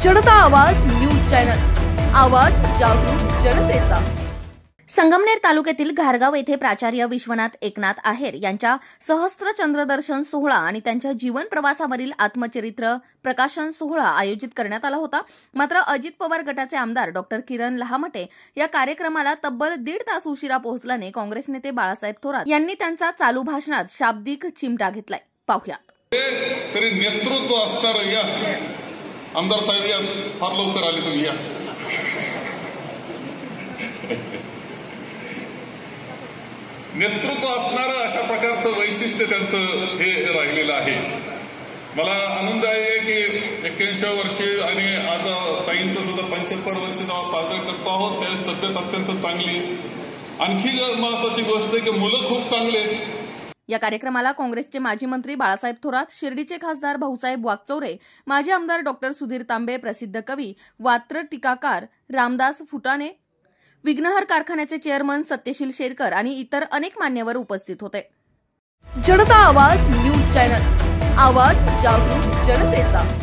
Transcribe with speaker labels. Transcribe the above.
Speaker 1: जनता आवाज news channel, आवाज जागरूक जनतेचा। संगमनेर तालुक्यातील घारगाव येथे प्राचार्य विश्वनाथ एकनाथ आहेर यांच्या सहस्त्र चंद्रदर्शन सोहळा आणि त्यांच्या जीवन प्रवासावरील आत्मचरित्र प्रकाशन सोहळा आयोजित करण्यात आला होता। मात्र अजित पवार गटाचे आमदार डॉक्टर किरण लहामटे या कार्यक्रमाला तब्बल 1.5 तास उशिरा पोहोचल्याने काँग्रेस नेते बाळासाहेब थोरात यांनी त्यांचा चालू भाषणात शाब्दिक चिमटा घेतलाय। पाहुयात।
Speaker 2: तरी नेतृत्व असणार या आमदार साहेब या फार लवकर आले तुम्ही या। नेतृत्व असणारं अशा प्रकारचं वैशिष्ट्य त्यांचं हे राहिलेलं आहे। मला आनंद आहे की 81 वर्षे आणि आज ताईंचं सुद्धा 75 वर्ष जेव्हा साजरे करतो आहोत त्यावेळेस तब्येत अत्यंत चांगली। आणखी महत्वाची गोष्ट आहे की मुलं खूप चांगले आहेत।
Speaker 1: या कार्यक्रमाला काँग्रेसचे माजी मंत्री बाळासाहेब थोरात, शिर्डीचे खासदार भाऊसाहेब वागचौरे, माजी आमदार डॉक्टर सुधीर तांबे, प्रसिद्ध कवी, वात्र टीकाकार रामदास फुटाणे, विघ्नहर कारखान्याचे चेअरमन सत्यशील शेरकर आणि इतर अनेक मान्यवर उपस्थित होते। जनता आवाज न्यूज चॅनल, आवाज जागरूक जनतेचा।